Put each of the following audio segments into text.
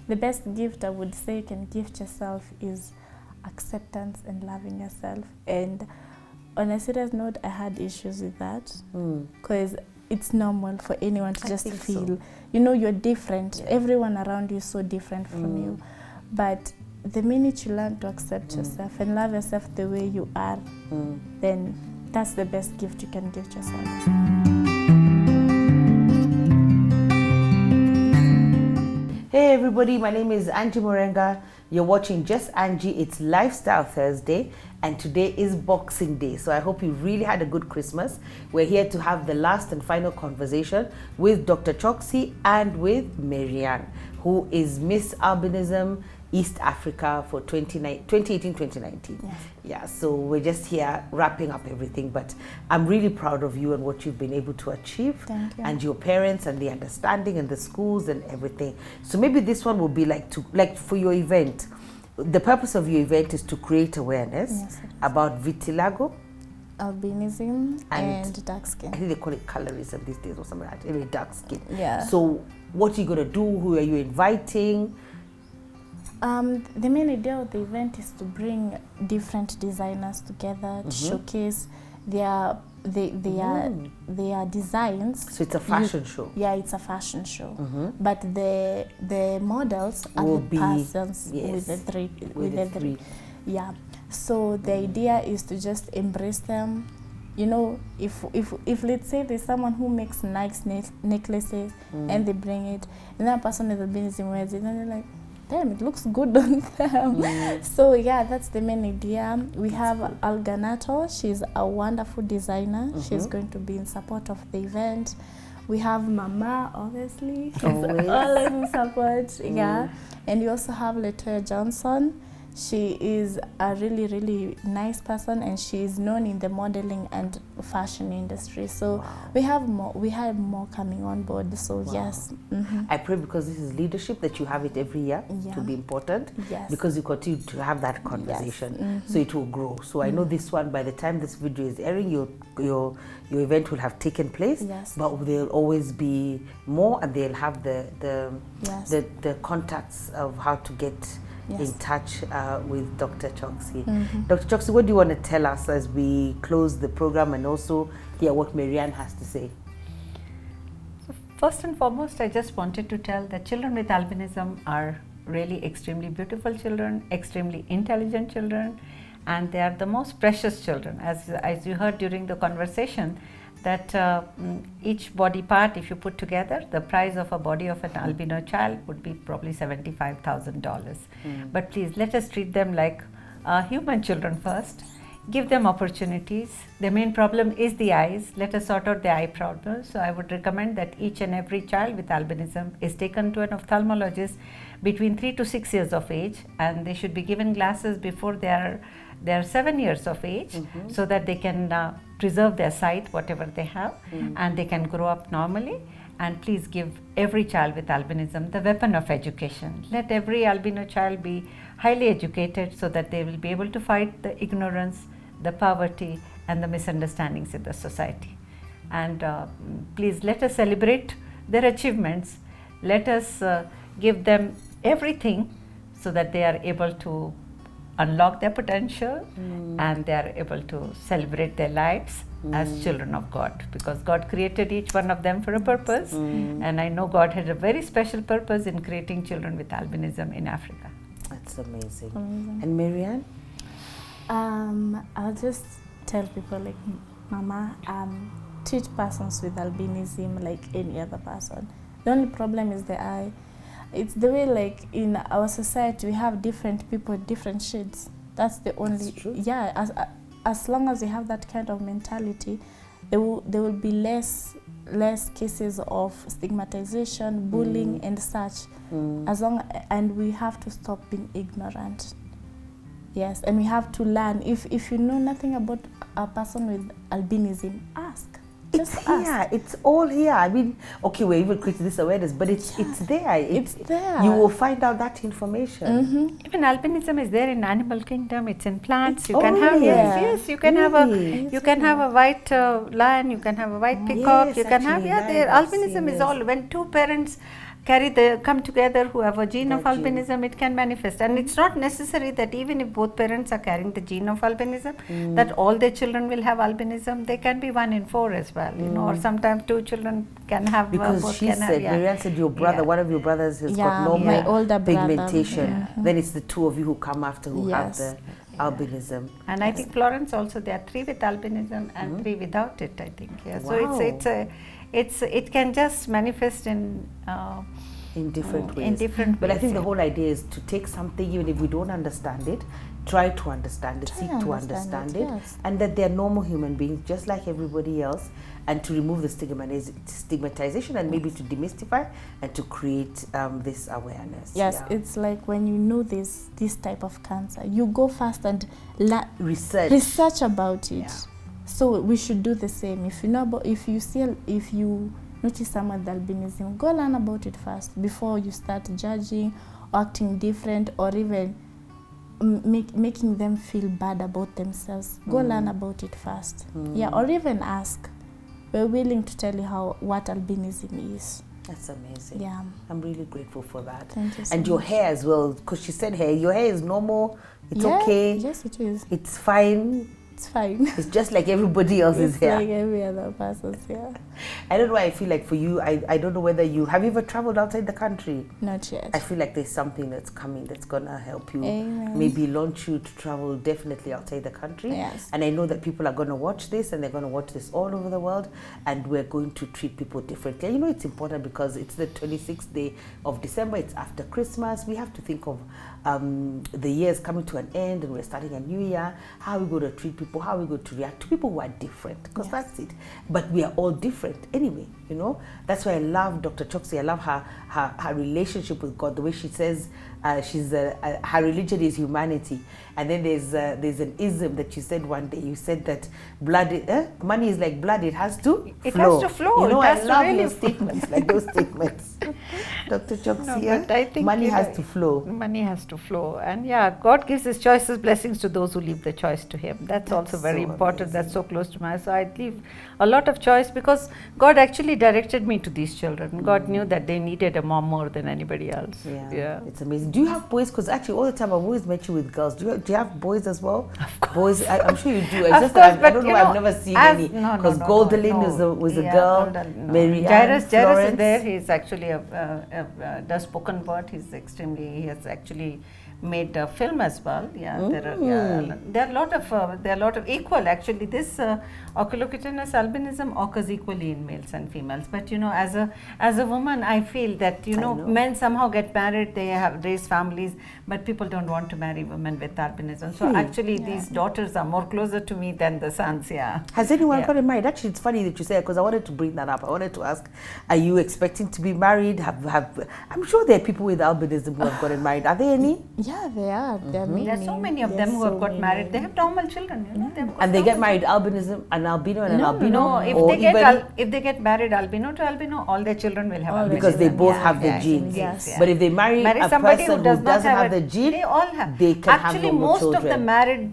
the best gift I would say you can gift yourself is acceptance and loving yourself. And on a serious note, I had issues with that because it's normal for anyone to just feel, you know, you're different. Yeah. Everyone around you is so different from you. But the minute you learn to accept yourself and love yourself the way you are, then that's the best gift you can give yourself. Hey everybody, my name is Angie Murenga. You're watching Just Angie. It's Lifestyle Thursday and today is Boxing Day. So I hope you really had a good Christmas. We're here to have the last and final conversation with Dr. Choksey and with Marianne, who is Miss Albinism East Africa for 2018-2019. Yes. Yeah, so we're just here wrapping up everything, but I'm really proud of you and what you've been able to achieve. Thank you. And your parents and the understanding and the schools and everything. So maybe this one will be like for your event. The purpose of your event is to create awareness about vitiligo, albinism, and dark skin. I think they call it colorism these days or something like that. Anyway, dark skin. Yeah. So what are you going to do? Who are you inviting? The main idea of the event is to bring different designers together to showcase their designs. So it's a fashion show. Yeah, it's a fashion show. But the models are will the persons with the three. Yeah. So the idea is to just embrace them. You know, if let's say there's someone who makes nice necklaces and they bring it, and that person with albinism wears it, and they're like, damn, it looks good on them. So yeah, that's the main idea. We have Alganato. She's a wonderful designer. She's going to be in support of the event. We have Mama, obviously. She's always in support. Yeah. And we also have Latoya Johnson. She is a really, really nice person, and she is known in the modeling and fashion industry. So we have more coming on board. So yes. I pray because this is leadership that you have it every year to be important. Yes. Because you continue to have that conversation, so it will grow. So I know this one, by the time this video is airing, your event will have taken place. Yes. But there'll always be more, and they'll have the contacts of how to get in touch with Dr. Choksey. Dr. Choksey, what do you want to tell us as we close the program and also hear what Marianne has to say? So first and foremost, I just wanted to tell that children with albinism are really extremely beautiful children, extremely intelligent children, and they are the most precious children. As you heard during the conversation, that each body part, if you put together, the price of a body of an albino child would be probably $75,000. But please, let us treat them like human children first. Give them opportunities. The main problem is the eyes. Let us sort out the eye problem. So I would recommend that each and every child with albinism is taken to an ophthalmologist between 3 to 6 years of age, and they should be given glasses before they are 7 years of age, so that they can preserve their sight, whatever they have, and they can grow up normally. And please give every child with albinism the weapon of education. Let every albino child be highly educated so that they will be able to fight the ignorance, the poverty, and the misunderstandings in the society. And please let us celebrate their achievements. Let us give them everything so that they are able to unlock their potential and they are able to celebrate their lives as children of God, because God created each one of them for a purpose, and I know God had a very special purpose in creating children with albinism in Africa. That's amazing. And Marianne? I'll just tell people like Mama, treat persons with albinism like any other person. The only problem is the eye. It's the way, like in our society, we have different people, different shades. That's the only. That's true. Yeah, as long as we have that kind of mentality, there will be less cases of stigmatization, bullying, and such. And we have to stop being ignorant. Yes, and we have to learn. If you know nothing about a person with albinism, ask. It's here. It's all here. I mean, okay, we're even creating this awareness, but it's there. It's there. You will find out that information. Even albinism is there in animal kingdom. It's in plants. You can have you can have a white lion. You can have a white peacock. You can have albinism is all when two parents come together who have a gene of albinism, it can manifest. And it's not necessary that even if both parents are carrying the gene of albinism, that all their children will have albinism. They can be 1 in 4 as well, you know, or sometimes 2 children can have. Because both she can said, have, Marianne said your brother, one of your brothers has got normal my older pigmentation. Then it's the 2 of you who come after who have the albinism. And I think Florence also, there are 3 with albinism and 3 without it, I think. Yeah. Wow. So it can just manifest in different ways. But I think the whole idea is to take something, even if we don't understand it, try to understand it, seek to understand it, and that they're normal human beings just like everybody else, and to remove the stigmatization and maybe to demystify and to create this awareness. Yes, it's like when you know this type of cancer, you go fast and research about it. Yeah. So we should do the same. If you know about, if you notice someone with albinism, go learn about it first before you start judging, acting different, or even making them feel bad about themselves. Go learn about it first. Yeah, or even ask. We're willing to tell you what albinism is. That's amazing. Yeah, I'm really grateful for that. Thank you so and much. Your hair as well, because she said hair. Your hair is normal. It's okay. Yes, it is. It's fine. It's fine. It's just like everybody else's hair. It's like every other person's hair. I don't know why I feel like for you, I don't know whether have you ever traveled outside the country? Not yet. I feel like there's something that's coming that's gonna help you. Amen. Maybe launch you to travel definitely outside the country. Yes. And I know that people are gonna watch this, and they're gonna watch this all over the world, and we're going to treat people differently. You know, it's important because it's the 26th day of December, it's after Christmas. We have to think of the year is coming to an end and we're starting a new year. How are we going to treat people? How are we going to react to people who are different? Because that's it. But we are all different anyway, you know. That's why I love Dr. Choksey. I love her relationship with God, the way she says her religion is humanity. And then there's an ism that you said one day. You said that money is like blood. It has to flow. Has to flow. You know, it has I love to really your statements, like those statements. Dr. Choksey, but I think money has to flow. Money has to flow. And God gives His choices, blessings to those who leave the choice to Him. That's also very important. Amazing. That's so close to my. So I leave a lot of choice because God actually directed me to these children. God knew that they needed a mom more than anybody else. Yeah. It's amazing. Do you have boys? Because actually all the time I've always met you with girls. Do you have boys as well? Of course. Boys, I'm sure you do. Of course, I don't know. I've never seen any. Because Goldelin was a girl. Mary Jairus is there. He's actually does spoken word. He has actually made a film as well. There are a lot of equal actually. This oculocutaneous albinism occurs equally in males and females. But you know, as a woman, I feel that you know men somehow get married, they have raised families, but people don't want to marry women with albinism. So actually, these daughters are more closer to me than the sons. Yeah. Has anyone gotten married? Actually, it's funny that you say, because I wanted to bring that up. I wanted to ask, are you expecting to be married? I'm sure there are people with albinism who have gotten married. Are there any? Yeah, there are. There are so many of them who have got married. They have normal children, you know. And they get married albinism, an albino and an albino? No, if they get married albino to albino, all their children will have albinism. Because they both have the genes. Yes. But if they marry a somebody person who doesn't have the gene, they all have. They can actually, have most children. of the married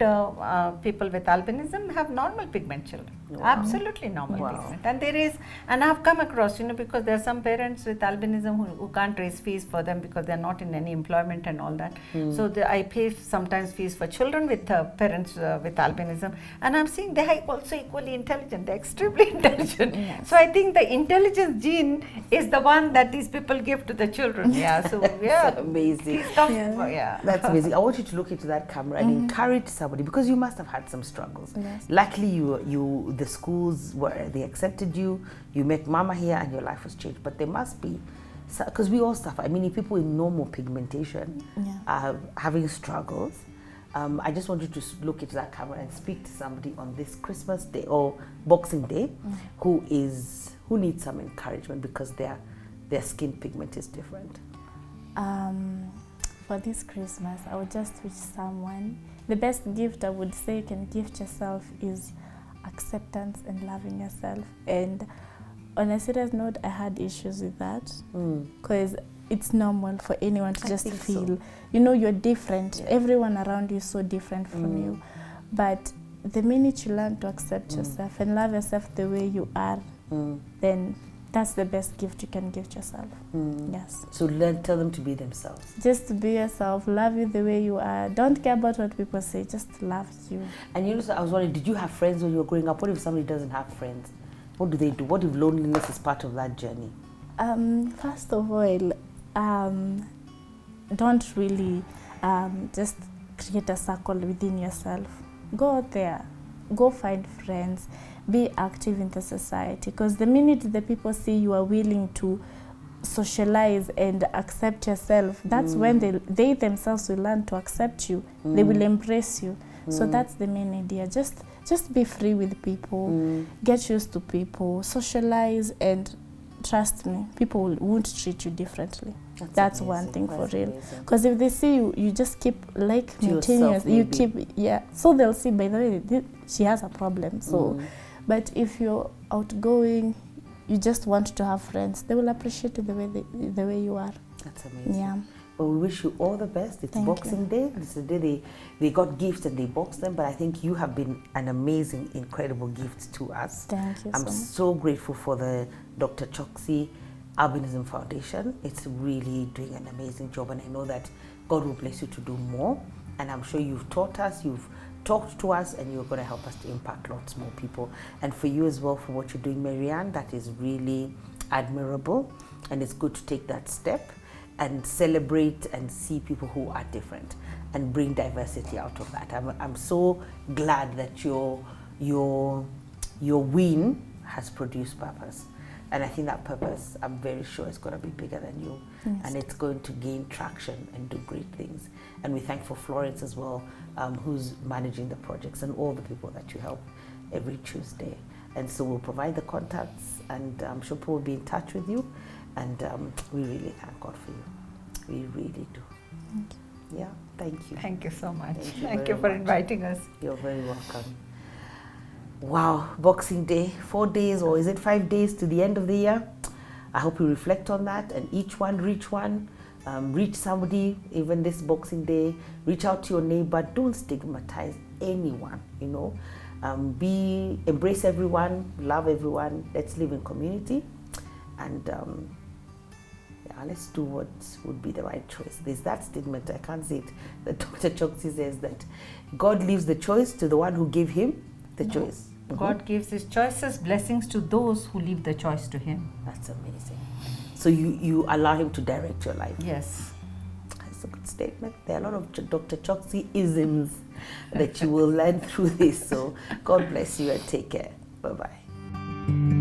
people with albinism have normal pigment children. Wow. Absolutely normal pigment. And I have come across, you know, because there are some parents with albinism who can't raise fees for them because they're not in any employment and all that. So I pay sometimes fees for children with parents with albinism, and I'm seeing they are also equally intelligent. They're extremely intelligent. Yes. So I think the intelligence gene is the one that these people give to the children. That's amazing. That's amazing. I want you to look into that camera and encourage somebody, because you must have had some struggles. Yes. Luckily, the schools they accepted you. You met Mama here, and your life was changed. But there must be, because we all suffer. I mean, if people with normal pigmentation are having struggles, I just want you to look into that camera and speak to somebody on this Christmas Day or Boxing Day who needs some encouragement because their skin pigment is different. For this Christmas, I would just wish someone, the best gift I would say you can gift yourself is acceptance and loving yourself. And on a serious note, I had issues with that because it's normal for anyone to just feel, you know, you're different. Yeah. Everyone around you is so different from you. But the minute you learn to accept yourself and love yourself the way you are, then that's the best gift you can give yourself. Yes. So tell them to be themselves. Just to be yourself, love you the way you are. Don't care about what people say, just love you. And you know, so I was wondering, did you have friends when you were growing up? What if somebody doesn't have friends? What do they do? What if loneliness is part of that journey? First of all, don't really just create a circle within yourself. Go out there, go find friends, be active in the society, because the minute the people see you are willing to socialize and accept yourself, that's when they themselves will learn to accept you. They will embrace you. So that's the main idea. Just be free with people, get used to people, socialize, and trust me, people won't treat you differently. That's one thing for real. Because if they see you, you just keep like maintaining, you keep, so they'll see, by the way, she has a problem. So, but if you're outgoing, you just want to have friends, they will appreciate you the way you are. That's amazing. Yeah. Well, we wish you all the best. It's Boxing Day. It's the day they got gifts and they boxed them. But I think you have been an amazing, incredible gift to us. Thank you. I'm so grateful for the Dr. Choksey Albinism Foundation. It's really doing an amazing job, and I know that God will bless you to do more. And I'm sure you've taught us, you've talked to us, and you're going to help us to impact lots more people. And for you as well, for what you're doing, Marianne, that is really admirable, and it's good to take that step and celebrate and see people who are different and bring diversity out of that. I'm so glad that your win has produced purpose. And I think that purpose, I'm very sure, is going to be bigger than you. Yes. And it's going to gain traction and do great things. And we thank for Florence as well, who's managing the projects, and all the people that you help every Tuesday. And so we'll provide the contacts, and I'm sure people will be in touch with you. And we really thank God for you. We really do. Thank you. Yeah, thank you. Thank you so much. Thank you for inviting us. You're very welcome. Wow, Boxing Day, 4 days, or is it 5 days to the end of the year? I hope you reflect on that, and each one, reach somebody, even this Boxing Day, reach out to your neighbor. Don't stigmatize anyone, you know. Embrace everyone, love everyone. Let's live in community, and let's do what would be the right choice. There's that statement, I can't say it, that Dr. Choksey says that God leaves the choice to the one who gave him the choice. God gives his choices, blessings to those who leave the choice to him. That's amazing. So you allow him to direct your life. Yes. That's a good statement. There are a lot of Dr. Choksey isms that you will learn through this. So God bless you and take care. Bye-bye.